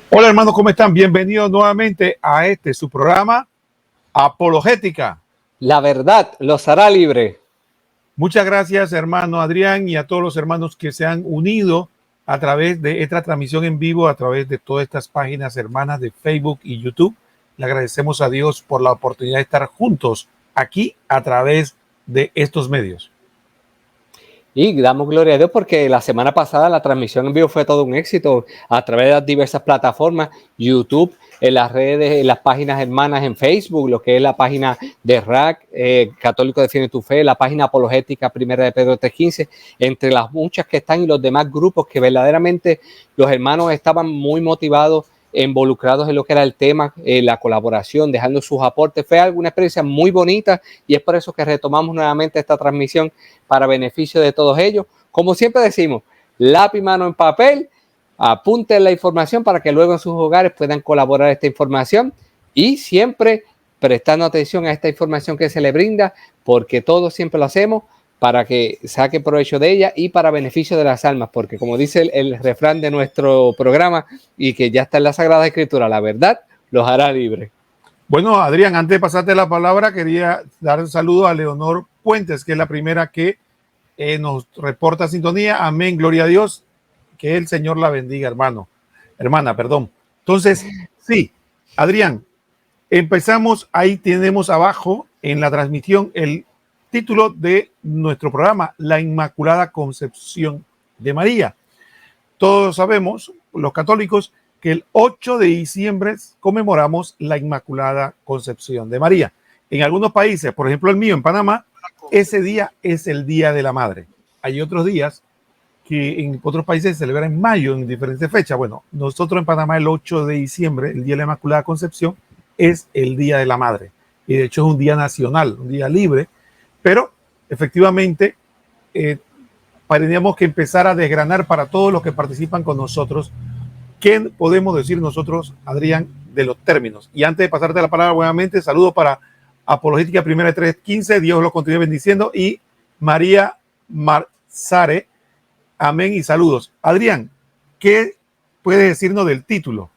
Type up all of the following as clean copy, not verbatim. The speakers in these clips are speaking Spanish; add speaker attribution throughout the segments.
Speaker 1: Hola hermanos, ¿cómo están? Bienvenidos nuevamente a su programa Apologética.
Speaker 2: La verdad los hará libre.
Speaker 1: Muchas gracias hermano Adrián y a todos los hermanos que se han unido a través de esta transmisión en vivo, a través de todas estas páginas hermanas de Facebook y YouTube. Le agradecemos a Dios por la oportunidad de estar juntos aquí a través de estos medios.
Speaker 2: Y damos gloria a Dios porque la semana pasada la transmisión en vivo fue todo un éxito a través de las diversas plataformas, YouTube, en las redes, en las páginas hermanas en Facebook, lo que es la página de RAC, Católico Defiende tu Fe, la página apologética Primera de Pedro 3.15, entre las muchas que están y los demás grupos que verdaderamente los hermanos estaban muy motivados, involucrados en lo que era el tema, la colaboración, dejando sus aportes. Fue una experiencia muy bonita y es por eso que retomamos nuevamente esta transmisión para beneficio de todos ellos. Como siempre decimos, lápiz, mano en papel, apunten la información para que luego en sus hogares puedan colaborar esta información y siempre prestando atención a esta información que se le brinda, porque todos siempre lo hacemos para que saque provecho de ella y para beneficio de las almas, porque como dice el refrán de nuestro programa y que ya está en la Sagrada Escritura, la verdad los hará libres.
Speaker 1: Bueno, Adrián, antes de pasarte la palabra, quería dar un saludo a Leonor Puentes, que es la primera que nos reporta sintonía. Amén, gloria a Dios. Que el Señor la bendiga, hermana, perdón. Entonces, sí, Adrián, empezamos, ahí tenemos abajo en la transmisión el título de nuestro programa, La Inmaculada Concepción de María. Todos sabemos, los católicos, que el 8 de diciembre conmemoramos la Inmaculada Concepción de María. En algunos países, por ejemplo el mío, en Panamá, ese día es el Día de la Madre. Hay otros días que en otros países se celebran en mayo, en diferentes fechas. Bueno, nosotros en Panamá el 8 de diciembre, el Día de la Inmaculada Concepción, es el Día de la Madre. Y de hecho es un día nacional, un día libre, pero efectivamente tendríamos que empezar a desgranar para todos los que participan con nosotros qué podemos decir nosotros, Adrián, de los términos. Y antes de pasarte la palabra nuevamente, saludo para Apologética Primera de 3.15, Dios lo continúe bendiciendo, y María Marzare, amén y saludos. Adrián, ¿qué puedes decirnos del título?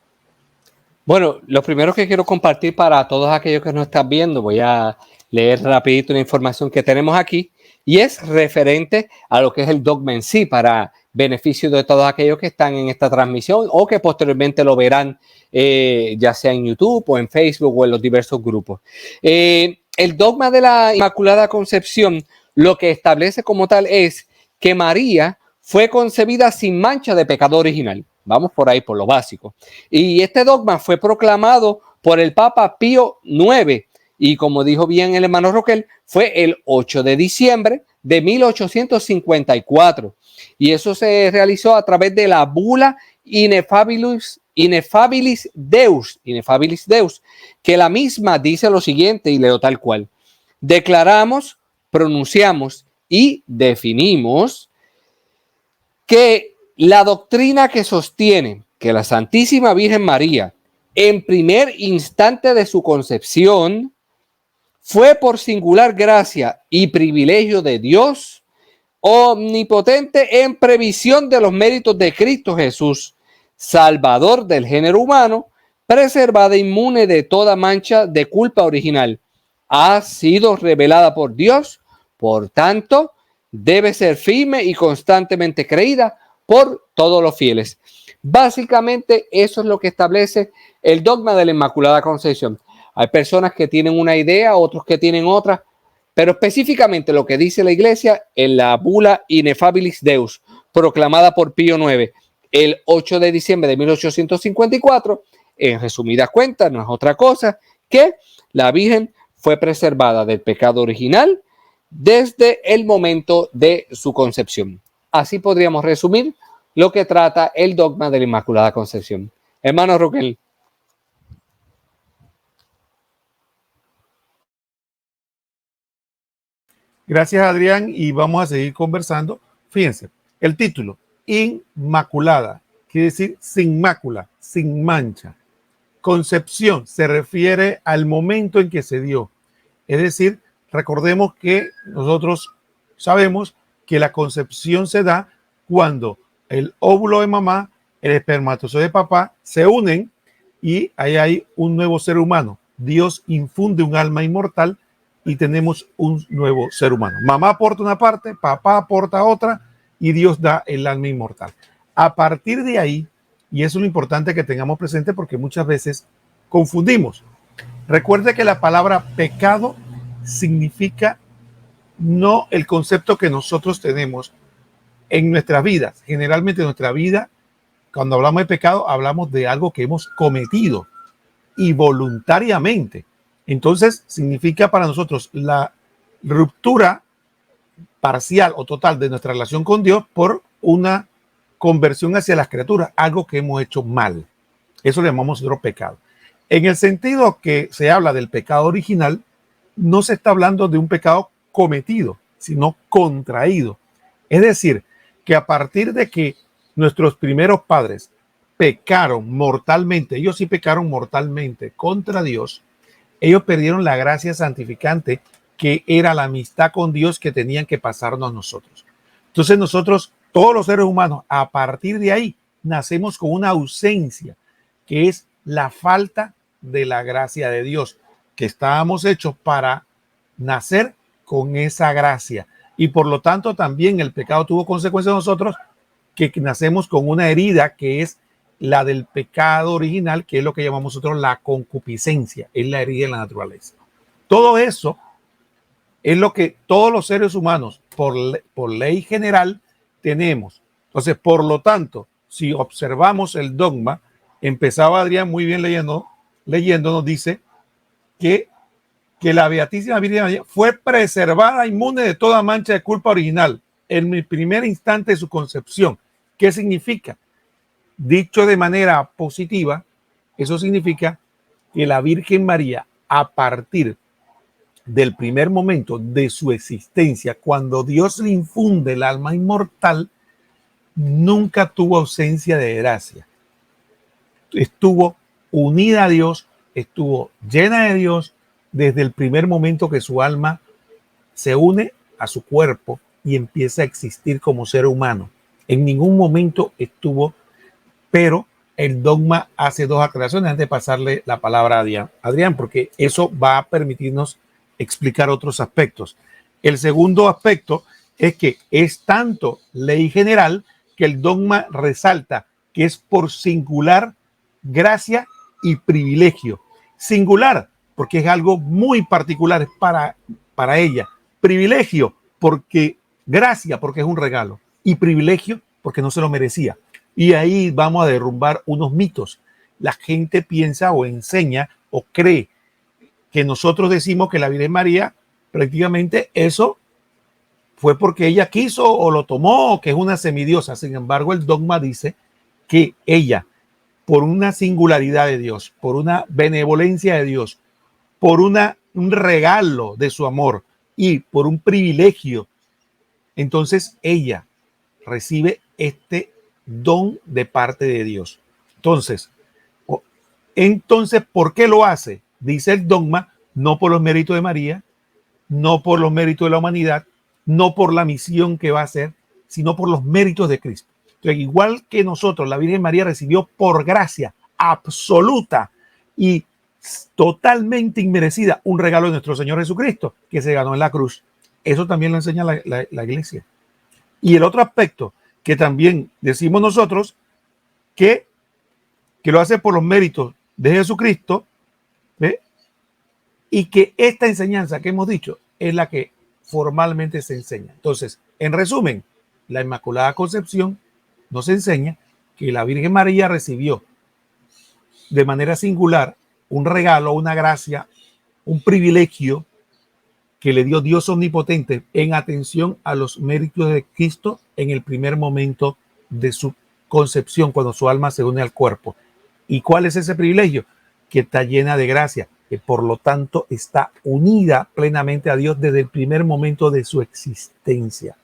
Speaker 2: Bueno, lo primero que quiero compartir para todos aquellos que nos están viendo, voy a leer rapidito la información que tenemos aquí y es referente a lo que es el dogma en sí para beneficio de todos aquellos que están en esta transmisión o que posteriormente lo verán ya sea en YouTube o en Facebook o en los diversos grupos. El dogma de la Inmaculada Concepción lo que establece como tal es que María fue concebida sin mancha de pecado original. Vamos por ahí, por lo básico. Y este dogma fue proclamado por el Papa Pío IX. Y como dijo bien el hermano Roquel, fue el 8 de diciembre de 1854. Y eso se realizó a través de la bula Ineffabilis Deus, que la misma dice lo siguiente, y leo tal cual. Declaramos, pronunciamos y definimos que la doctrina que sostiene que la Santísima Virgen María, en primer instante de su concepción, fue por singular gracia y privilegio de Dios, omnipotente en previsión de los méritos de Cristo Jesús, Salvador del género humano, preservada inmune de toda mancha de culpa original, ha sido revelada por Dios, por tanto, debe ser firme y constantemente creída por todos los fieles. Básicamente eso es lo que establece el dogma de la Inmaculada Concepción. Hay personas que tienen una idea, otros que tienen otra, pero específicamente lo que dice la Iglesia en la bula Ineffabilis Deus, proclamada por Pío IX el 8 de diciembre de 1854, en resumidas cuentas, no es otra cosa que la Virgen fue preservada del pecado original desde el momento de su concepción. Así podríamos resumir lo que trata el dogma de la Inmaculada Concepción. Hermano Roquel.
Speaker 1: Gracias, Adrián, y vamos a seguir conversando. Fíjense, el título, Inmaculada, quiere decir sin mácula, sin mancha. Concepción se refiere al momento en que se dio. Es decir, recordemos que nosotros sabemos que la concepción se da cuando el óvulo de mamá, el espermatozoide de papá se unen y ahí hay un nuevo ser humano. Dios infunde un alma inmortal y tenemos un nuevo ser humano. Mamá aporta una parte, papá aporta otra y Dios da el alma inmortal. A partir de ahí, y eso es lo importante que tengamos presente porque muchas veces confundimos. Recuerde que la palabra pecado significa no el concepto que nosotros tenemos en nuestras vidas. Generalmente en nuestra vida, cuando hablamos de pecado, hablamos de algo que hemos cometido y voluntariamente. Entonces, significa para nosotros la ruptura parcial o total de nuestra relación con Dios por una conversión hacia las criaturas, algo que hemos hecho mal. Eso le llamamos nosotros pecado. En el sentido que se habla del pecado original, no se está hablando de un pecado cometido, sino contraído. Es decir, que a partir de que nuestros primeros padres pecaron mortalmente, ellos sí pecaron mortalmente contra Dios, ellos perdieron la gracia santificante que era la amistad con Dios que tenían que pasarnos nosotros. Entonces nosotros, todos los seres humanos, a partir de ahí, nacemos con una ausencia, que es la falta de la gracia de Dios, que estábamos hechos para nacer con esa gracia. Y por lo tanto también el pecado tuvo consecuencias en nosotros, que nacemos con una herida que es la del pecado original, que es lo que llamamos nosotros la concupiscencia, es la herida en la naturaleza. Todo eso es lo que todos los seres humanos, por ley general, tenemos. Entonces, por lo tanto, si observamos el dogma, empezaba Adrián muy bien leyendo, nos dice que la Beatísima Virgen María fue preservada inmune de toda mancha de culpa original en el primer instante de su concepción. ¿Qué significa? Dicho de manera positiva, eso significa que la Virgen María, a partir del primer momento de su existencia, cuando Dios le infunde el alma inmortal, nunca tuvo ausencia de gracia. Estuvo unida a Dios, estuvo llena de Dios desde el primer momento que su alma se une a su cuerpo y empieza a existir como ser humano. En ningún momento estuvo, pero el dogma hace dos aclaraciones antes de pasarle la palabra a Adrián, porque eso va a permitirnos explicar otros aspectos. El segundo aspecto es que es tanto ley general que el dogma resalta que es por singular gracia y privilegio. Singular, porque es algo muy particular, es para ella. Privilegio, porque gracia, porque es un regalo. Y privilegio, porque no se lo merecía. Y ahí vamos a derrumbar unos mitos. La gente piensa o enseña o cree que nosotros decimos que la Virgen María, prácticamente eso fue porque ella quiso o lo tomó, o que es una semidiosa. Sin embargo, el dogma dice que ella, por una singularidad de Dios, por una benevolencia de Dios, por un regalo de su amor y por un privilegio, entonces ella recibe este don de parte de Dios. Entonces, ¿por qué lo hace? Dice el dogma, no por los méritos de María, no por los méritos de la humanidad, no por la misión que va a hacer, sino por los méritos de Cristo. Entonces, igual que nosotros, la Virgen María recibió por gracia absoluta y totalmente inmerecida un regalo de nuestro Señor Jesucristo que se ganó en la cruz. Eso también lo enseña la iglesia. Y el otro aspecto que también decimos nosotros, que lo hace por los méritos de Jesucristo, ¿ve? Y que esta enseñanza que hemos dicho es la que formalmente se enseña. Entonces, en resumen, la Inmaculada Concepción nos enseña que la Virgen María recibió de manera singular un regalo, una gracia, un privilegio que le dio Dios omnipotente en atención a los méritos de Cristo en el primer momento de su concepción, cuando su alma se une al cuerpo. ¿Y cuál es ese privilegio? Que está llena de gracia, que por lo tanto está unida plenamente a Dios desde el primer momento de su existencia.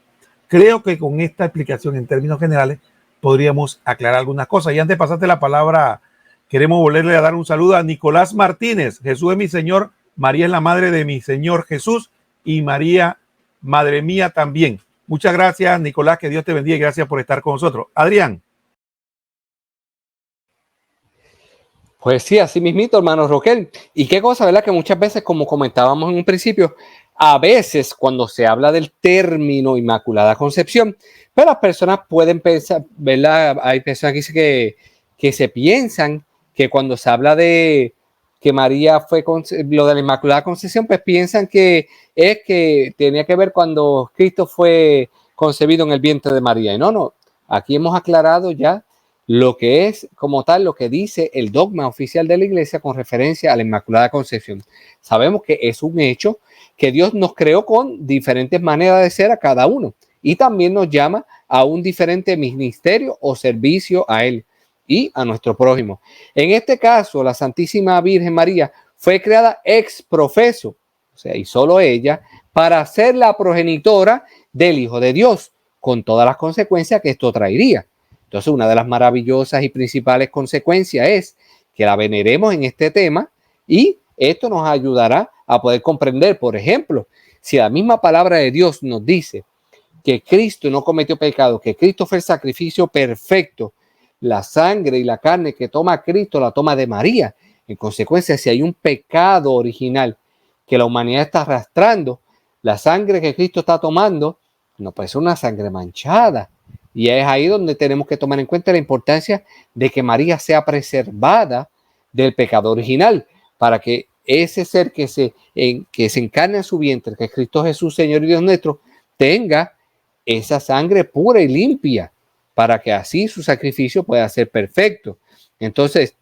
Speaker 1: Creo que con esta explicación en términos generales podríamos aclarar algunas cosas. Y antes de pasarte la palabra, queremos volverle a dar un saludo a Nicolás Martínez. Jesús es mi Señor, María es la madre de mi Señor Jesús y María, madre mía también. Muchas gracias, Nicolás, que Dios te bendiga y gracias por estar con nosotros. Adrián.
Speaker 2: Pues sí, así mismito, hermano Roquel. Y qué cosa, ¿verdad? Que muchas veces, como comentábamos en un principio, a veces cuando se habla del término Inmaculada Concepción, pues las personas pueden pensar, ¿verdad? Hay personas que dicen que se piensan que cuando se habla de que María fue lo de la Inmaculada Concepción, pues piensan que es que tenía que ver cuando Cristo fue concebido en el vientre de María. Y no, aquí hemos aclarado ya lo que es como tal, lo que dice el dogma oficial de la Iglesia con referencia a la Inmaculada Concepción. Sabemos que es un hecho que Dios nos creó con diferentes maneras de ser a cada uno y también nos llama a un diferente ministerio o servicio a Él y a nuestro prójimo. En este caso, la Santísima Virgen María fue creada ex profeso, o sea, y solo ella, para ser la progenitora del Hijo de Dios, con todas las consecuencias que esto traería. Entonces, una de las maravillosas y principales consecuencias es que la veneremos en este tema y esto nos ayudará a poder comprender, por ejemplo, si la misma palabra de Dios nos dice que Cristo no cometió pecado, que Cristo fue el sacrificio perfecto, la sangre y la carne que toma Cristo la toma de María. En consecuencia, si hay un pecado original que la humanidad está arrastrando, la sangre que Cristo está tomando no puede ser una sangre manchada. Y es ahí donde tenemos que tomar en cuenta la importancia de que María sea preservada del pecado original, para que ese ser que se encarna en su vientre, que es Cristo Jesús, Señor y Dios nuestro, tenga esa sangre pura y limpia, para que así su sacrificio pueda ser perfecto. Entonces,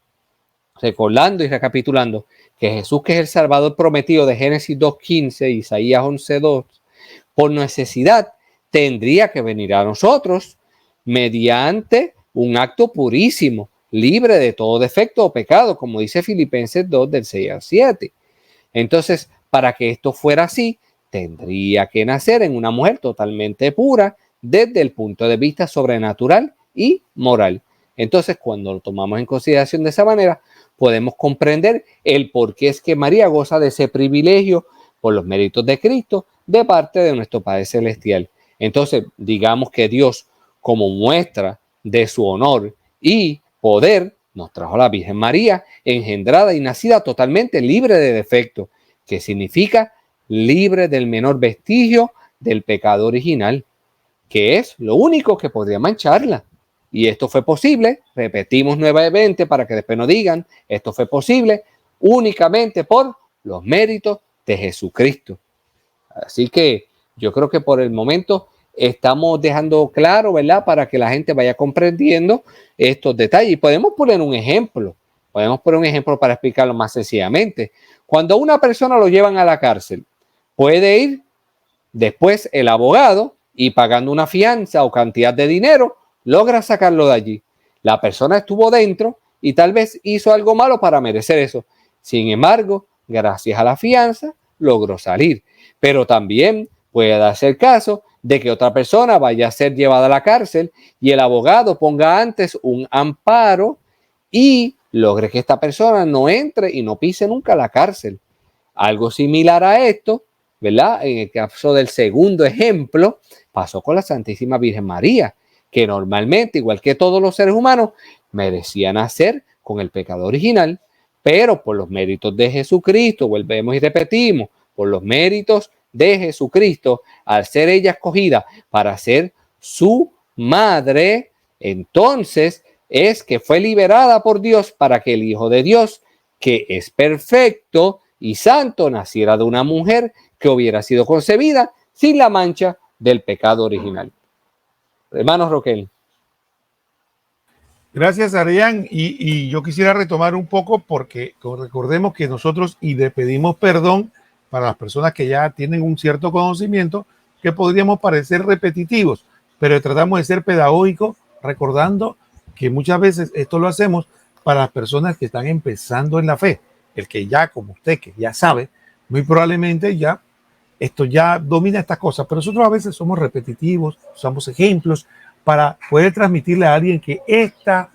Speaker 2: recordando y recapitulando que Jesús, que es el Salvador prometido de Génesis 2.15, Isaías 11.2, por necesidad tendría que venir a nosotros mediante un acto purísimo, libre de todo defecto o pecado, como dice Filipenses 2 del 6 al 7. Entonces, para que esto fuera así, tendría que nacer en una mujer totalmente pura desde el punto de vista sobrenatural y moral. Entonces, cuando lo tomamos en consideración de esa manera, podemos comprender el por qué es que María goza de ese privilegio por los méritos de Cristo de parte de nuestro Padre Celestial. Entonces, digamos que Dios, como muestra de su honor y poder, nos trajo a la Virgen María, engendrada y nacida totalmente libre de defecto, que significa libre del menor vestigio del pecado original, que es lo único que podría mancharla. Y esto fue posible, repetimos nuevamente para que después no digan, esto fue posible únicamente por los méritos de Jesucristo. Así que yo creo que por el momento estamos dejando claro, ¿verdad? Para que la gente vaya comprendiendo estos detalles. Y podemos poner un ejemplo para explicarlo más sencillamente. Cuando una persona lo llevan a la cárcel, puede ir después el abogado y pagando una fianza o cantidad de dinero, logra sacarlo de allí. La persona estuvo dentro y tal vez hizo algo malo para merecer eso. Sin embargo, gracias a la fianza, logró salir. Pero también puede darse el caso de que otra persona vaya a ser llevada a la cárcel y el abogado ponga antes un amparo y logre que esta persona no entre y no pise nunca la cárcel. Algo similar a esto, ¿verdad? En el caso del segundo ejemplo, pasó con la Santísima Virgen María, que normalmente, igual que todos los seres humanos, merecía nacer con el pecado original, pero por los méritos de Jesucristo, volvemos y repetimos, por los méritos de Jesucristo, al ser ella escogida para ser su madre, entonces es que fue liberada por Dios para que el Hijo de Dios, que es perfecto y santo, naciera de una mujer que hubiera sido concebida sin la mancha del pecado original. Hermano Roquel.
Speaker 1: Gracias, Adrián. Y yo quisiera retomar un poco porque recordemos que nosotros y le pedimos perdón para las personas que ya tienen un cierto conocimiento que podríamos parecer repetitivos, pero tratamos de ser pedagógicos recordando que muchas veces esto lo hacemos para las personas que están empezando en la fe. El que ya, como usted, que ya sabe, muy probablemente ya esto ya domina estas cosas, pero nosotros a veces somos repetitivos, usamos ejemplos para poder transmitirle a alguien que esta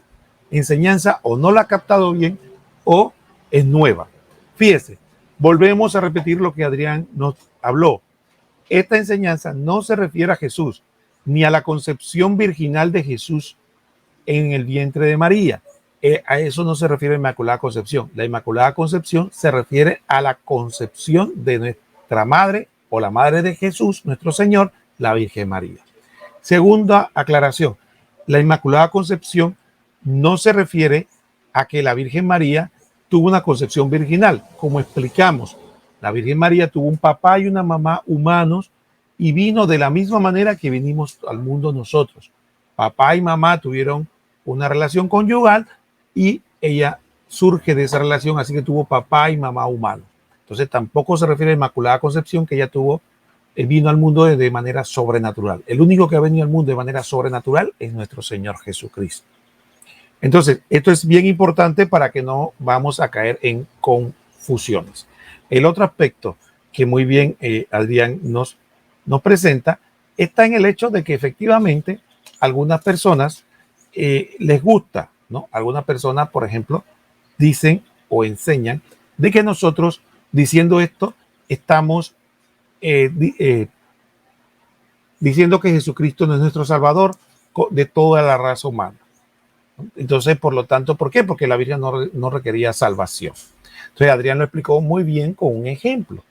Speaker 1: enseñanza o no la ha captado bien o es nueva. Fíjese, volvemos a repetir lo que Adrián nos habló. esta enseñanza no se refiere a Jesús, ni a la concepción virginal de Jesús en el vientre de María. A eso no se refiere a Inmaculada Concepción. La Inmaculada Concepción se refiere a la concepción de nuestra madre o la madre de Jesús, nuestro Señor, la Virgen María. Segunda aclaración, la Inmaculada Concepción no se refiere a que la Virgen María tuvo una concepción virginal. Como explicamos, la Virgen María tuvo un papá y una mamá humanos y vino de la misma manera que vinimos al mundo nosotros. Papá y mamá tuvieron una relación conyugal y ella surge de esa relación, así que tuvo papá y mamá humanos. Entonces tampoco se refiere a Inmaculada Concepción, que ella tuvo, vino al mundo de manera sobrenatural. El único que ha venido al mundo de manera sobrenatural es nuestro Señor Jesucristo. Entonces, esto es bien importante para que no vamos a caer en confusiones. El otro aspecto que muy bien Adrián nos presenta está en el hecho de que efectivamente algunas personas les gusta, ¿no? Algunas personas, por ejemplo, dicen o enseñan de que nosotros, diciendo esto, estamos diciendo que Jesucristo no es nuestro Salvador de toda la raza humana. Entonces, por lo tanto, ¿por qué? Porque la Virgen no requería salvación. Entonces, Adrián lo explicó muy bien con un ejemplo.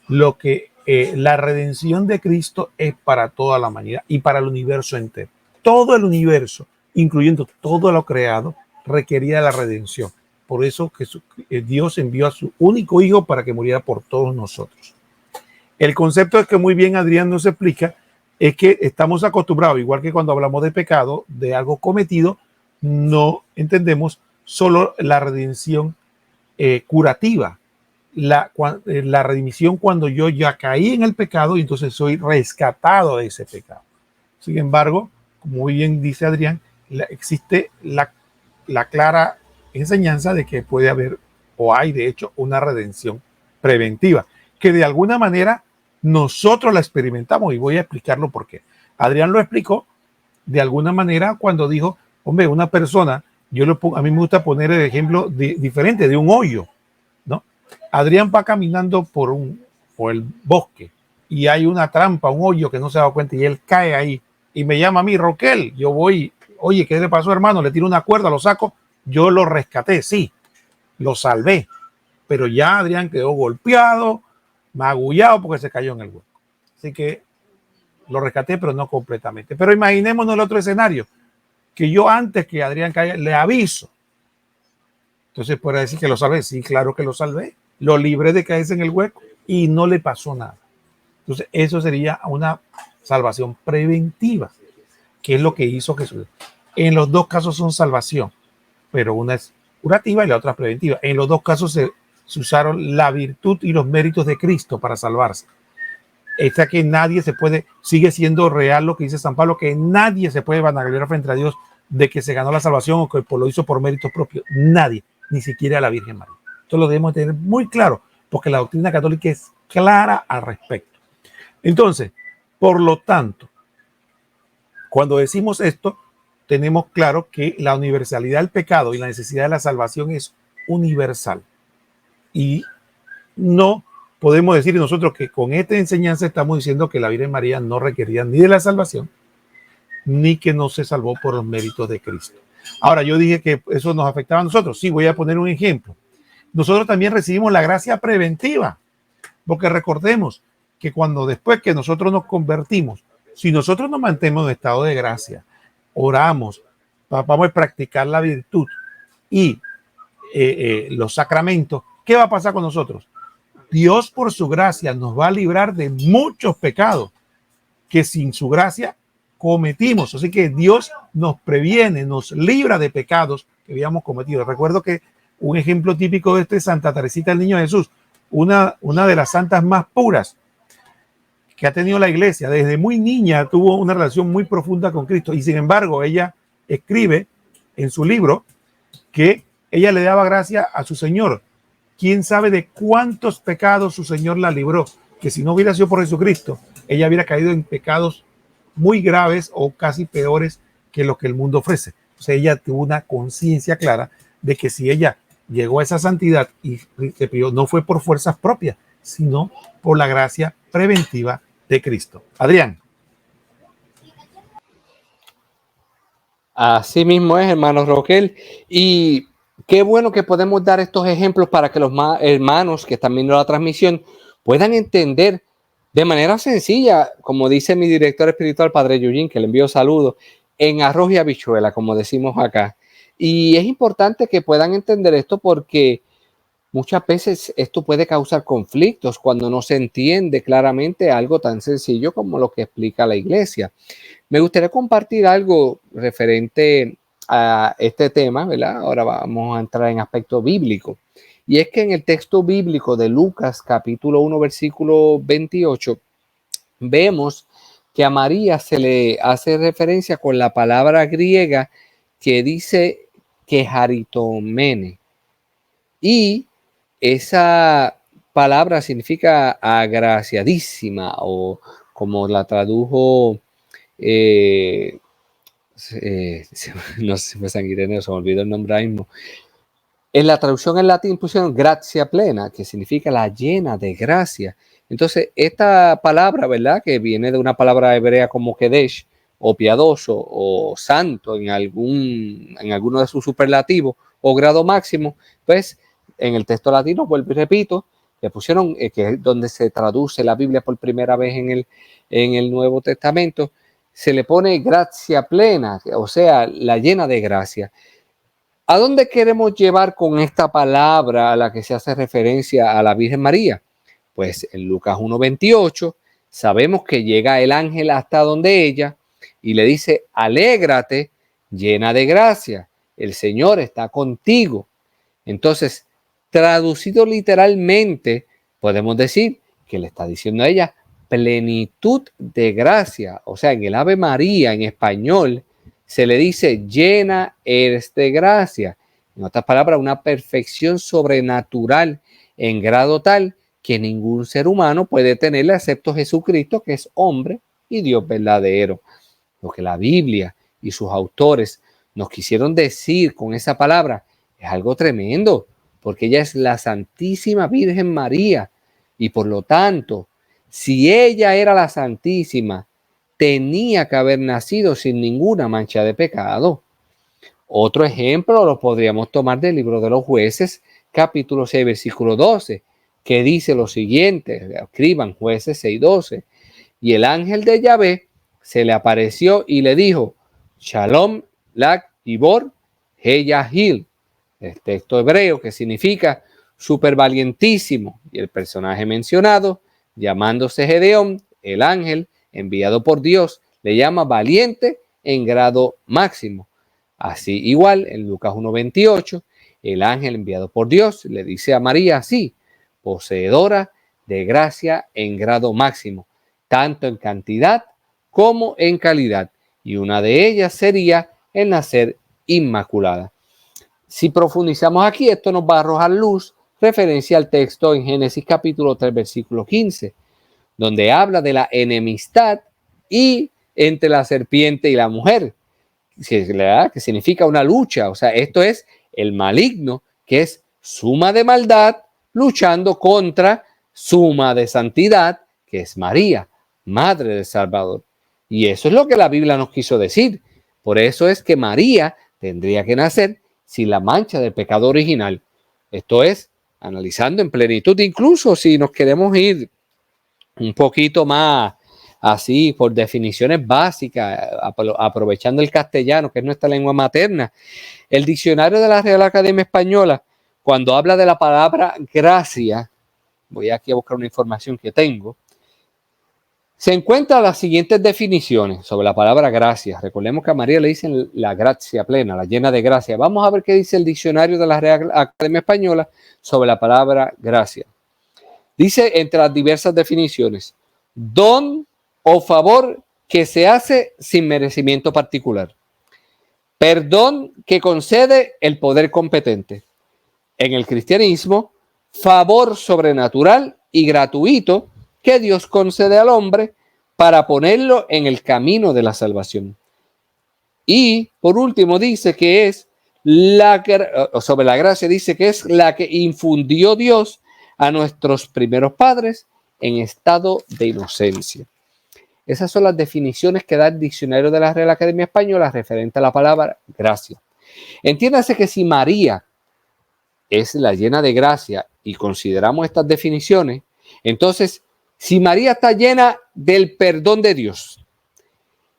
Speaker 1: Lo que la redención de Cristo es para toda la humanidad y para el universo entero. Todo el universo, incluyendo todo lo creado, requería la redención. Por eso que Dios envió a su único hijo para que muriera por todos nosotros. El concepto es que muy bien Adrián nos explica, es que estamos acostumbrados, igual que cuando hablamos de pecado, de algo cometido, no entendemos solo la redención curativa, la redimición cuando yo ya caí en el pecado y entonces soy rescatado de ese pecado. Sin embargo, como muy bien dice Adrián, existe la clara enseñanza de que puede haber o hay de hecho una redención preventiva, que de alguna manera nosotros la experimentamos y voy a explicarlo por qué. Adrián lo explicó de alguna manera cuando dijo, hombre, una persona, a mí me gusta poner el ejemplo diferente de un hoyo, ¿no? Adrián va caminando por el bosque y hay una trampa, un hoyo que no se ha dado cuenta y él cae ahí y me llama a mí, Roquel, yo voy, oye, ¿qué le pasó, hermano? Le tiro una cuerda, lo saco, yo lo rescaté, sí, lo salvé, pero ya Adrián quedó golpeado, magullado porque se cayó en el hueco. Así que lo rescaté, pero no completamente. Pero imaginémonos el otro escenario, que yo antes que Adrián caiga le aviso. Entonces puede decir que lo salvé. Sí, claro que lo salvé. Lo libré de caerse en el hueco y no le pasó nada. Entonces eso sería una salvación preventiva, que es lo que hizo Jesús. En los dos casos son salvación, pero una es curativa y la otra es preventiva. En los dos casos se usaron la virtud y los méritos de Cristo para salvarse. Esta que nadie se puede, sigue siendo real lo que dice San Pablo, que nadie se puede vanagloriar frente a Dios de que se ganó la salvación o que lo hizo por méritos propios. Nadie, ni siquiera la Virgen María. Esto lo debemos tener muy claro, porque la doctrina católica es clara al respecto. Entonces, por lo tanto, cuando decimos esto, tenemos claro que la universalidad del pecado y la necesidad de la salvación es universal. Y no podemos decir nosotros que con esta enseñanza estamos diciendo que la Virgen María no requería ni de la salvación, ni que no se salvó por los méritos de Cristo. Ahora, yo dije que eso nos afectaba a nosotros. Sí, voy a poner un ejemplo. Nosotros también recibimos la gracia preventiva, porque recordemos que cuando después que nosotros nos convertimos, si nosotros nos mantenemos en estado de gracia, oramos, vamos a practicar la virtud y los sacramentos, ¿qué va a pasar con nosotros? Dios por su gracia nos va a librar de muchos pecados que sin su gracia cometimos. Así que Dios nos previene, nos libra de pecados que habíamos cometido. Recuerdo que un ejemplo típico de esto es Santa Teresita del Niño Jesús, una de las santas más puras que ha tenido la iglesia. Desde muy niña tuvo una relación muy profunda con Cristo y sin embargo ella escribe en su libro que ella le daba gracia a su Señor. ¿Quién sabe de cuántos pecados su Señor la libró? Que si no hubiera sido por Jesucristo, ella hubiera caído en pecados muy graves o casi peores que lo que el mundo ofrece. O sea, ella tuvo una conciencia clara de que si ella llegó a esa santidad y no fue por fuerzas propias, sino por la gracia preventiva de Cristo. Adrián.
Speaker 2: Así mismo es, hermano Roquel. Y qué bueno que podemos dar estos ejemplos para que los hermanos que están viendo la transmisión puedan entender de manera sencilla, como dice mi director espiritual, Padre Yuyin, que le envío saludos, en arroz y habichuela, como decimos acá. Y es importante que puedan entender esto porque muchas veces esto puede causar conflictos cuando no se entiende claramente algo tan sencillo como lo que explica la iglesia. Me gustaría compartir algo referente a este tema, ¿verdad? Ahora vamos a entrar en aspecto bíblico. Y es que en el texto bíblico de Lucas, capítulo 1, versículo 28, vemos que a María se le hace referencia con la palabra griega que dice que haritomene. Y esa palabra significa agraciadísima, o como la tradujo, no sé si fue San Ireneo, se me olvidó el nombre ahí mismo. En la traducción en latín pusieron gracia plena, que significa la llena de gracia. Entonces, esta palabra, ¿verdad? Que viene de una palabra hebrea como kedesh, o piadoso, o santo, en alguno de sus superlativos, o grado máximo, pues en el texto latino, vuelvo y repito, le pusieron, que es donde se traduce la Biblia por primera vez en el Nuevo Testamento, se le pone gracia plena, o sea, la llena de gracia. ¿A dónde queremos llevar con esta palabra a la que se hace referencia a la Virgen María? Pues en Lucas 1:28 sabemos que llega el ángel hasta donde ella y le dice: alégrate, llena de gracia, el Señor está contigo. Entonces, traducido literalmente, podemos decir que le está diciendo a ella plenitud de gracia. O sea, en el Ave María, en español, se le dice llena eres de gracia. En otras palabras, una perfección sobrenatural en grado tal que ningún ser humano puede tenerla excepto Jesucristo, que es hombre y Dios verdadero. Lo que la Biblia y sus autores nos quisieron decir con esa palabra es algo tremendo, porque ella es la Santísima Virgen María y por lo tanto, si ella era la Santísima, tenía que haber nacido sin ninguna mancha de pecado. Otro ejemplo lo podríamos tomar del libro de los Jueces, capítulo 6, versículo 12, que dice lo siguiente, escriban Jueces 6:12, y el ángel de Yahvé se le apareció y le dijo: Shalom, Lak, Ibor, Heyahil, el texto hebreo que significa súper valientísimo, y el personaje mencionado, llamándose Gedeón, el ángel enviado por Dios, le llama valiente en grado máximo. Así igual en Lucas 1:28, el ángel enviado por Dios le dice a María así: poseedora de gracia en grado máximo, tanto en cantidad como en calidad, y una de ellas sería el nacer inmaculada. Si profundizamos aquí, esto nos va a arrojar luz referencia al texto en Génesis capítulo 3, versículo 15, donde habla de la enemistad y entre la serpiente y la mujer, que significa una lucha. O sea, esto es el maligno, que es suma de maldad, luchando contra suma de santidad, que es María, Madre del Salvador. Y eso es lo que la Biblia nos quiso decir. Por eso es que María tendría que nacer sin la mancha del pecado original. Esto es, analizando en plenitud, incluso si nos queremos ir un poquito más así, por definiciones básicas, aprovechando el castellano, que es nuestra lengua materna. El diccionario de la Real Academia Española, cuando habla de la palabra gracia, voy aquí a buscar una información que tengo, se encuentran las siguientes definiciones sobre la palabra gracia. Recordemos que a María le dicen la gracia plena, la llena de gracia. Vamos a ver qué dice el diccionario de la Real Academia Española sobre la palabra gracia. Dice, entre las diversas definiciones, don o favor que se hace sin merecimiento particular. Perdón que concede el poder competente. En el cristianismo, favor sobrenatural y gratuito que Dios concede al hombre para ponerlo en el camino de la salvación. Y por último dice que es sobre la gracia, dice que es la que infundió Dios a nuestros primeros padres en estado de inocencia. Esas son las definiciones que da el diccionario de la Real Academia Española referente a la palabra gracia. Entiéndase que si María es la llena de gracia y consideramos estas definiciones, entonces, si María está llena del perdón de Dios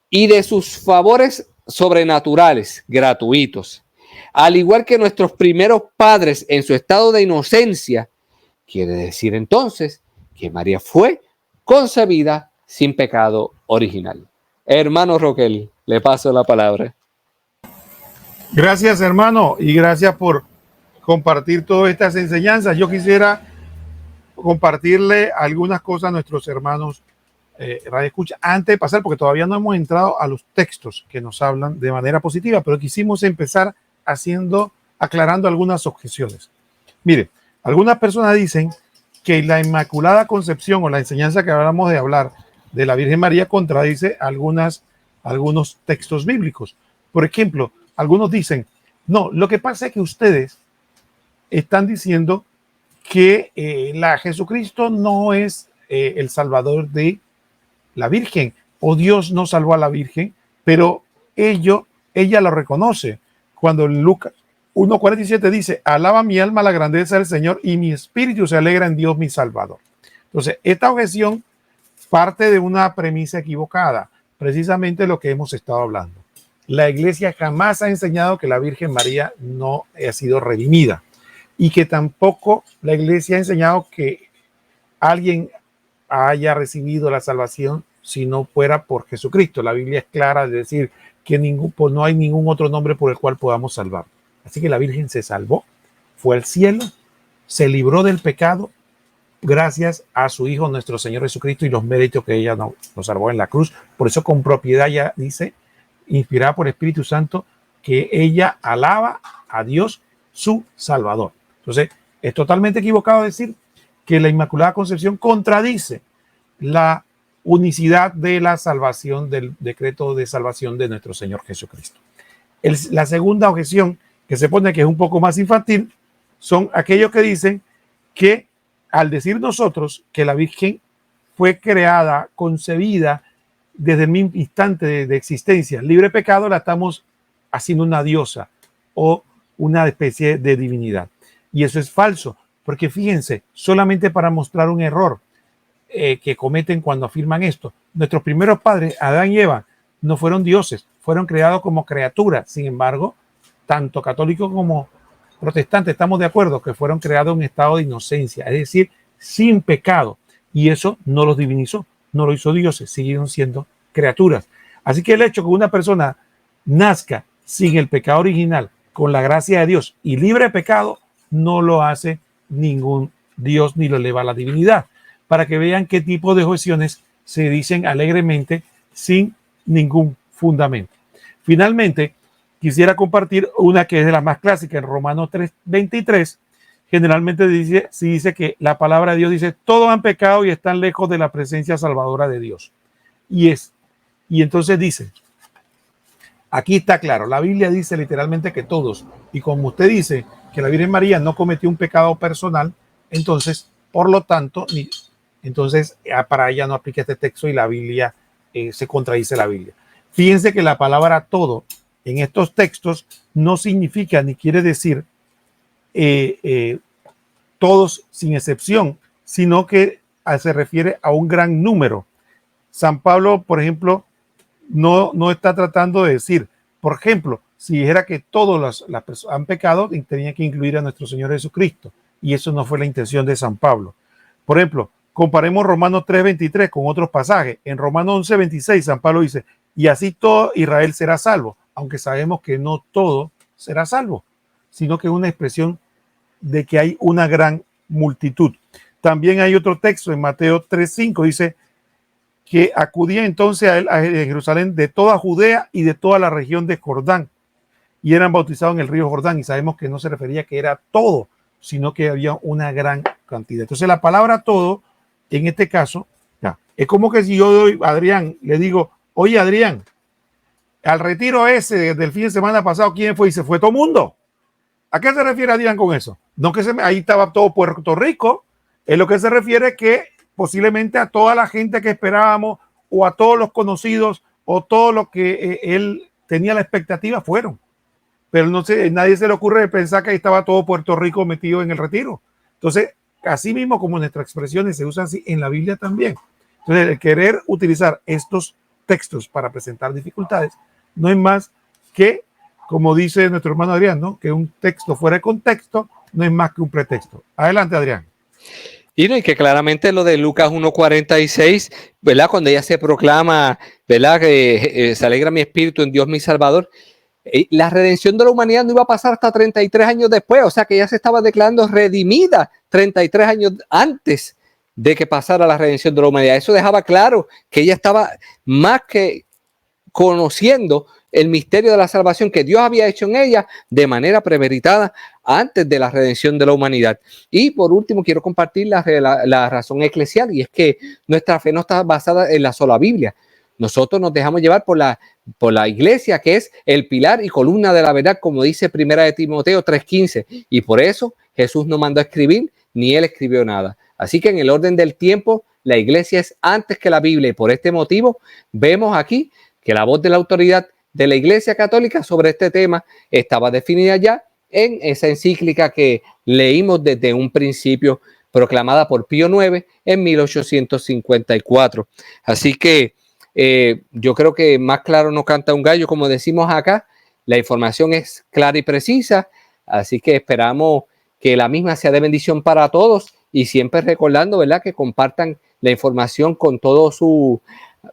Speaker 2: y de sus favores sobrenaturales, gratuitos, al igual que nuestros primeros padres en su estado de inocencia, quiere decir entonces que María fue concebida sin pecado original. Hermano Roquel, le paso la palabra.
Speaker 1: Gracias, hermano, y gracias por compartir todas estas enseñanzas. Yo quisiera compartirle algunas cosas a nuestros hermanos Radio Escucha antes de pasar, porque todavía no hemos entrado a los textos que nos hablan de manera positiva, pero quisimos empezar aclarando algunas objeciones. Mire, algunas personas dicen que la Inmaculada Concepción o la enseñanza que hablamos de hablar de la Virgen María contradice algunos textos bíblicos. Por ejemplo, algunos dicen, no, lo que pasa es que ustedes están diciendo que Jesucristo no es el Salvador de la Virgen, o Dios no salvó a la Virgen, pero ella lo reconoce. Cuando en Lucas 1:47 dice, alaba mi alma la grandeza del Señor y mi espíritu se alegra en Dios mi Salvador. Entonces, esta objeción parte de una premisa equivocada, precisamente lo que hemos estado hablando. La Iglesia jamás ha enseñado que la Virgen María no ha sido redimida y que tampoco la Iglesia ha enseñado que alguien haya recibido la salvación si no fuera por Jesucristo. La Biblia es clara de decir que no hay ningún otro nombre por el cual podamos salvar. Así que la Virgen se salvó, fue al cielo, se libró del pecado gracias a su Hijo, nuestro Señor Jesucristo, y los méritos que ella nos salvó en la cruz. Por eso con propiedad ya dice, inspirada por Espíritu Santo, que ella alaba a Dios, su Salvador. Entonces, es totalmente equivocado decir que la Inmaculada Concepción contradice la unicidad de la salvación, del decreto de salvación de nuestro Señor Jesucristo. La segunda objeción que se pone, que es un poco más infantil, son aquellos que dicen que al decir nosotros que la Virgen fue creada, concebida desde el mismo instante de existencia, libre de pecado, la estamos haciendo una diosa o una especie de divinidad. Y eso es falso, porque fíjense, solamente para mostrar un error que cometen cuando afirman esto, nuestros primeros padres, Adán y Eva, no fueron dioses, fueron creados como criaturas. Sin embargo, tanto católicos como protestantes estamos de acuerdo que fueron creados en un estado de inocencia, es decir, sin pecado. Y eso no los divinizó, no lo hizo dioses, siguieron siendo criaturas. Así que el hecho que una persona nazca sin el pecado original, con la gracia de Dios y libre de pecado, no lo hace ningún Dios ni lo eleva a la divinidad. Para que vean qué tipo de objeciones se dicen alegremente sin ningún fundamento. Finalmente, quisiera compartir una que es de las más clásicas, en Romanos 3:23. Generalmente dice que la palabra de Dios dice, todos han pecado y están lejos de la presencia salvadora de Dios. Y entonces dice, aquí está claro, la Biblia dice literalmente que todos, y como usted dice que la Virgen María no cometió un pecado personal, entonces, por lo tanto, para ella no aplica este texto y la Biblia se contradice la Biblia. Fíjense que la palabra todo en estos textos no significa ni quiere decir todos sin excepción, sino que se refiere a un gran número. San Pablo, por ejemplo, no está tratando de decir, por ejemplo, si dijera que todas las personas han pecado, tenía que incluir a nuestro Señor Jesucristo, y eso no fue la intención de San Pablo. Por ejemplo, comparemos Romanos 3:23 con otros pasajes. En Romanos 11:26, San Pablo dice, y así todo Israel será salvo, aunque sabemos que no todo será salvo, sino que es una expresión de que hay una gran multitud. También hay otro texto en Mateo 3:5, dice que acudía entonces a él a Jerusalén de toda Judea y de toda la región de Jordán, y eran bautizados en el río Jordán, y sabemos que no se refería que era todo, sino que había una gran cantidad. Entonces la palabra todo, en este caso, es como que si yo doy a Adrián, le digo, oye Adrián, al retiro ese del fin de semana pasado, ¿quién fue? Y se fue todo el mundo. ¿A qué se refiere Adrián con eso? No que ahí estaba todo Puerto Rico, es lo que se refiere que posiblemente a toda la gente que esperábamos, o a todos los conocidos o todo lo que él tenía la expectativa fueron. Pero no sé, nadie se le ocurre pensar que ahí estaba todo Puerto Rico metido en el retiro. Entonces, así mismo como nuestras expresiones se usan así en la Biblia también. Entonces, el querer utilizar estos textos para presentar dificultades no es más que, como dice nuestro hermano Adrián, ¿no? Que un texto fuera de contexto no es más que un pretexto. Adelante, Adrián.
Speaker 2: Y no, y que claramente lo de Lucas 1:46, ¿verdad? Cuando ella se proclama, ¿verdad? Que se alegra mi espíritu en Dios mi Salvador. La redención de la humanidad no iba a pasar hasta 33 años después, o sea que ella se estaba declarando redimida 33 años antes de que pasara la redención de la humanidad. Eso dejaba claro que ella estaba más que conociendo el misterio de la salvación que Dios había hecho en ella de manera premeditada antes de la redención de la humanidad. Y por último, quiero compartir la razón eclesial, y es que nuestra fe no está basada en la sola Biblia. Nosotros nos dejamos llevar por la iglesia, que es el pilar y columna de la verdad, como dice Primera de Timoteo 3:15. Y por eso Jesús no mandó a escribir, ni él escribió nada. Así que en el orden del tiempo, la iglesia es antes que la Biblia. Y por este motivo, vemos aquí que la voz de la autoridad de la Iglesia Católica sobre este tema estaba definida ya en esa encíclica que leímos desde un principio, proclamada por Pío IX en 1854. Así que yo creo que más claro no canta un gallo, como decimos acá. La información es clara y precisa, así que esperamos que la misma sea de bendición para todos, y siempre recordando, ¿verdad?, que compartan la información con todo su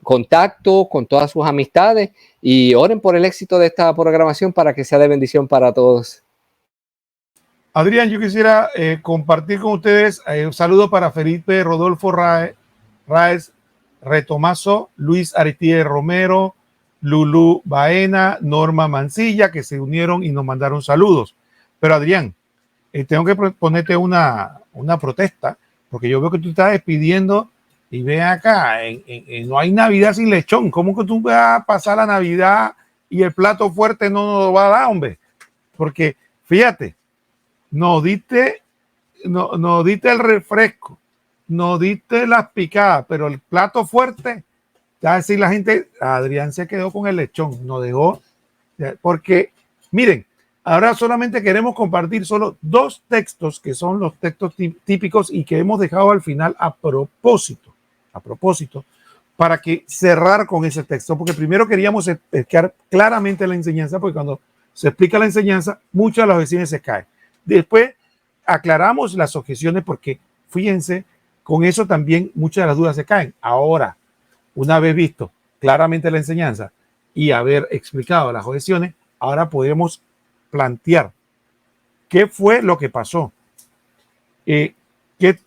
Speaker 2: contacto, con todas sus amistades, y oren por el éxito de esta programación para que sea de bendición para todos.
Speaker 1: Adrián, yo quisiera compartir con ustedes un saludo para Felipe Rodolfo Raez Retomazo, Luis Aristides Romero, Lulú Baena, Norma Mancilla, que se unieron y nos mandaron saludos. Pero Adrián, tengo que ponerte una protesta, porque yo veo que tú estás despidiendo y ve acá, no hay Navidad sin lechón. ¿Cómo que tú vas a pasar la Navidad y el plato fuerte no nos lo va a dar, hombre? Porque fíjate, no diste el refresco, no diste las picadas, pero el plato fuerte, ya decir la gente, Adrián se quedó con el lechón, no dejó, porque miren, ahora solamente queremos compartir solo dos textos que son los textos típicos y que hemos dejado al final a propósito, para que cerrar con ese texto, porque primero queríamos explicar claramente la enseñanza, porque cuando se explica la enseñanza, muchas de las objeciones se caen. Después aclaramos las objeciones, porque fíjense, con eso también muchas de las dudas se caen. Ahora, una vez visto claramente la enseñanza y haber explicado las objeciones, ahora podemos plantear qué fue lo que pasó, qué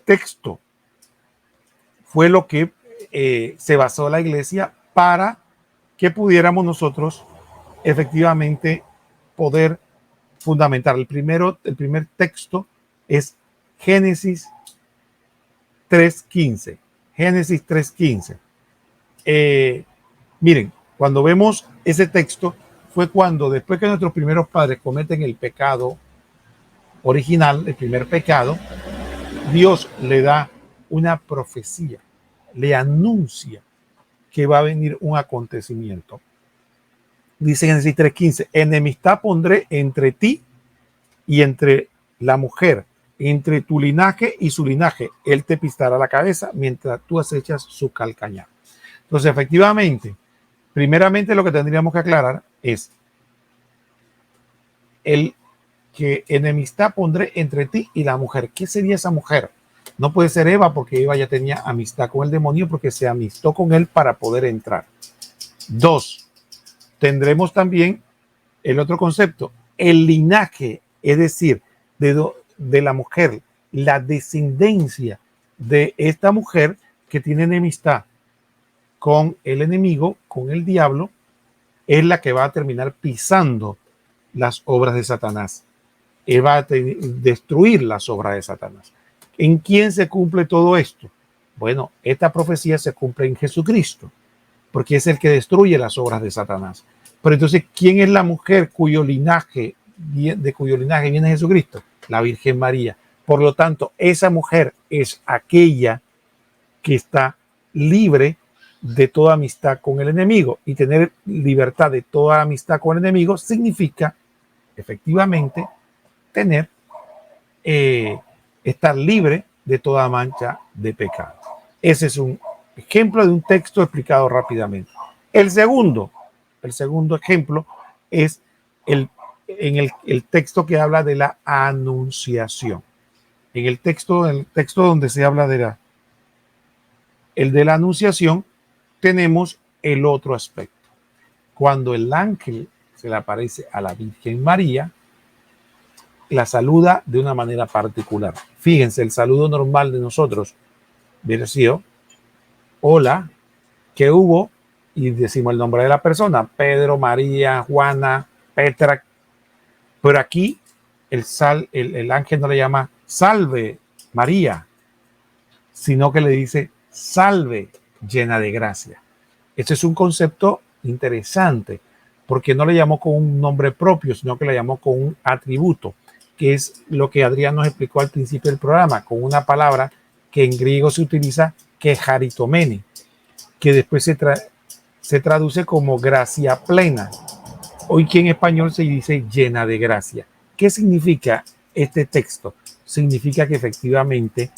Speaker 1: texto fue lo que se basó la iglesia para que pudiéramos nosotros efectivamente poder fundamentar. El primer texto es Génesis 3:15. Génesis 3:15. Miren, cuando vemos ese texto, fue cuando después que nuestros primeros padres cometen el pecado original, el primer pecado, Dios le da una profecía, le anuncia que va a venir un acontecimiento. Dice en Génesis 3:15, enemistad pondré entre ti y entre la mujer, entre tu linaje y su linaje. Él te pisará la cabeza mientras tú acechas su calcañar. Entonces, efectivamente, primeramente lo que tendríamos que aclarar es el que enemistad pondré entre ti y la mujer. ¿Qué sería esa mujer? No puede ser Eva, porque Eva ya tenía amistad con el demonio, porque se amistó con él para poder entrar. 2. Tendremos también el otro concepto, el linaje, es decir, de la mujer, la descendencia de esta mujer que tiene enemistad con el enemigo, con el diablo, es la que va a terminar pisando las obras de Satanás. Él va a destruir las obras de Satanás. ¿En quién se cumple todo esto? Bueno, esta profecía se cumple en Jesucristo, porque es el que destruye las obras de Satanás. Pero entonces, ¿quién es la mujer de cuyo linaje viene Jesucristo? La Virgen María. Por lo tanto, esa mujer es aquella que está libre de toda amistad con el enemigo. Y tener libertad de toda amistad con el enemigo significa efectivamente tener, estar libre de toda mancha de pecado. Ese es un ejemplo de un texto explicado rápidamente. El segundo ejemplo es el texto que habla de la anunciación. En el texto donde se habla de la anunciación, tenemos el otro aspecto. Cuando el ángel se le aparece a la Virgen María, la saluda de una manera particular. Fíjense, el saludo normal de nosotros hubiera sido: hola, ¿qué hubo? Y decimos el nombre de la persona: Pedro, María, Juana, Petra. Pero aquí el ángel no le llama salve María, sino que le dice salve llena de gracia. Este es un concepto interesante, porque no le llamó con un nombre propio, sino que le llamó con un atributo, que es lo que Adrián nos explicó al principio del programa, con una palabra que en griego se utiliza, que es charitomene, que después se traduce como gracia plena. Hoy que en español se dice llena de gracia. ¿Qué significa este texto? Significa que efectivamente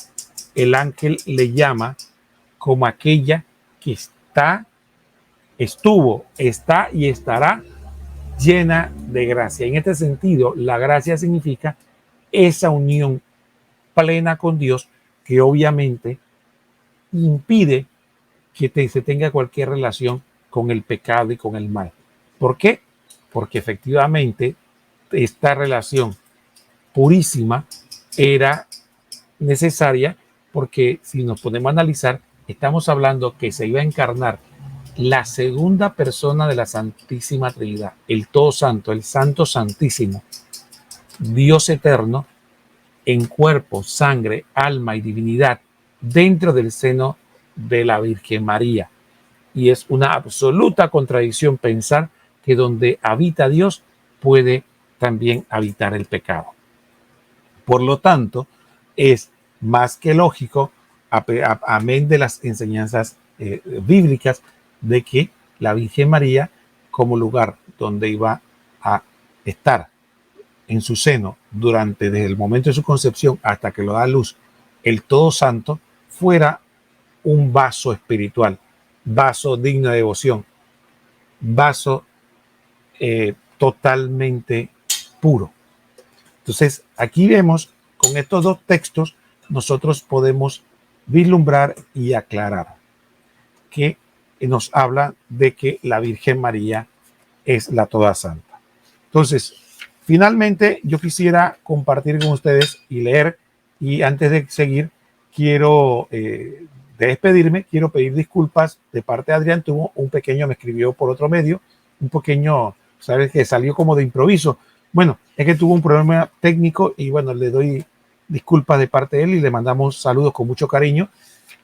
Speaker 1: el ángel le llama como aquella que estuvo, está y estará llena de gracia. En este sentido, la gracia significa esa unión plena con Dios que obviamente impide que se tenga cualquier relación con el pecado y con el mal. ¿Por qué? Porque efectivamente esta relación purísima era necesaria, porque si nos podemos analizar, estamos hablando que se iba a encarnar la segunda persona de la Santísima Trinidad, el Todo Santo, el Santo Santísimo, Dios eterno, en cuerpo, sangre, alma y divinidad, dentro del seno de la Virgen María. Y es una absoluta contradicción pensar que donde habita Dios puede también habitar el pecado. Por lo tanto, es más que lógico, amén de las enseñanzas bíblicas, de que la Virgen María, como lugar donde iba a estar en su seno desde el momento de su concepción hasta que lo da a luz el Todo Santo, fuera un vaso espiritual, vaso digno de devoción, vaso totalmente puro. Entonces, aquí vemos, con estos dos textos, nosotros podemos vislumbrar y aclarar que nos habla de que la Virgen María es la Toda Santa. Entonces, finalmente, yo quisiera compartir con ustedes y leer, y antes de seguir, quiero de despedirme, quiero pedir disculpas de parte de Adrián. Me escribió por otro medio, un pequeño, sabes, que salió como de improviso. Bueno, es que tuvo un problema técnico y bueno, le doy disculpas de parte de él y le mandamos saludos con mucho cariño.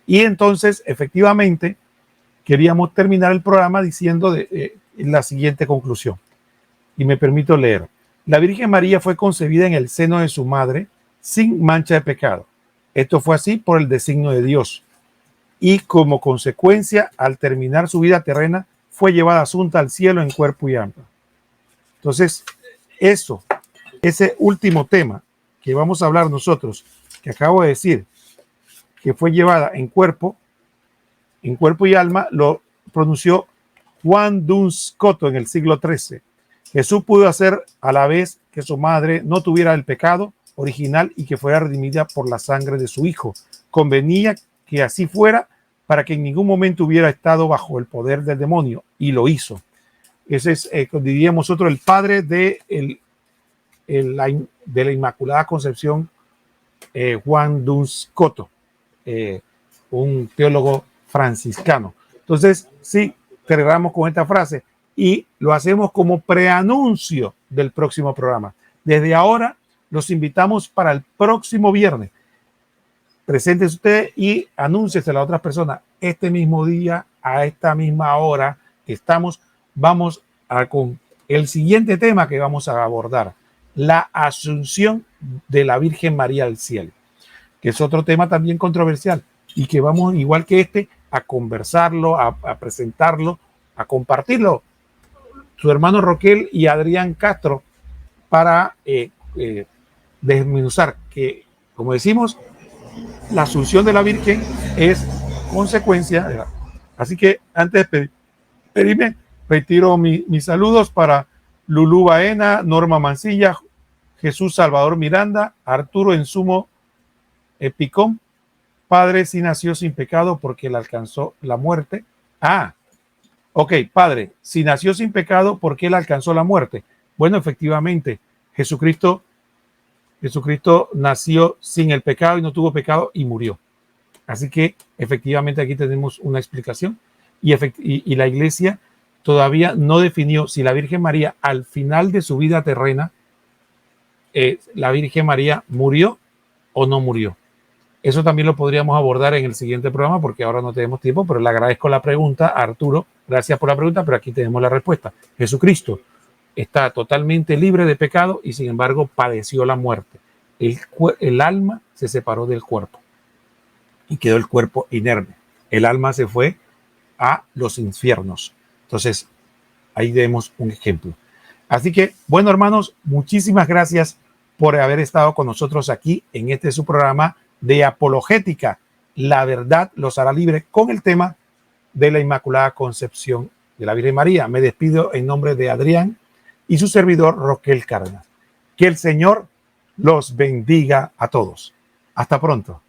Speaker 1: Y entonces, efectivamente, queríamos terminar el programa diciendo la siguiente conclusión. Y me permito leer. La Virgen María fue concebida en el seno de su madre sin mancha de pecado. Esto fue así por el designio de Dios. Y como consecuencia, al terminar su vida terrena, fue llevada asunta al cielo en cuerpo y alma. Entonces, ese último tema que vamos a hablar nosotros, que acabo de decir, que fue llevada en cuerpo y alma, lo pronunció Juan Duns Scoto en el siglo XIII. Jesús pudo hacer a la vez que su madre no tuviera el pecado original y que fuera redimida por la sangre de su Hijo. Convenía que así fuera para que en ningún momento hubiera estado bajo el poder del demonio, y lo hizo. Ese es, diríamos nosotros, el padre de la Inmaculada Concepción, Juan Duns Scoto, un teólogo franciscano. Entonces, sí, cerramos con esta frase y lo hacemos como preanuncio del próximo programa. Desde ahora los invitamos para el próximo viernes. Preséntese usted y anúnciese a las otras personas. Este mismo día, a esta misma hora que vamos con el siguiente tema que vamos a abordar: la asunción de la Virgen María al cielo, que es otro tema también controversial y que vamos, igual que este, a conversarlo, a presentarlo, a compartirlo. Su hermano Roquel y Adrián Castro para desmenuzar que, como decimos, la asunción de la Virgen es consecuencia. Así que antes de pedirme, retiro mis saludos para Lulú Baena, Norma Mancilla, Jesús Salvador Miranda, Arturo Ensumo Picón. Padre, si nació sin pecado porque le alcanzó la muerte. Padre, si nació sin pecado porque él alcanzó la muerte. Bueno, efectivamente, Jesucristo nació sin el pecado y no tuvo pecado y murió. Así que efectivamente aquí tenemos una explicación y la Iglesia todavía no definió si la Virgen María al final de su vida terrena, la Virgen María murió o no murió. Eso también lo podríamos abordar en el siguiente programa porque ahora no tenemos tiempo, pero le agradezco la pregunta a Arturo. Gracias por la pregunta, pero aquí tenemos la respuesta. Jesucristo está totalmente libre de pecado y sin embargo padeció la muerte. El alma se separó del cuerpo y quedó el cuerpo inerme. El alma se fue a los infiernos. Entonces, ahí vemos un ejemplo. Así que, bueno, hermanos, muchísimas gracias por haber estado con nosotros aquí en su programa de apologética. La verdad los hará libre con el tema de la Inmaculada Concepción de la Virgen María. Me despido en nombre de Adrián y su servidor Roquel Cárdenas. Que el Señor los bendiga a todos. Hasta pronto.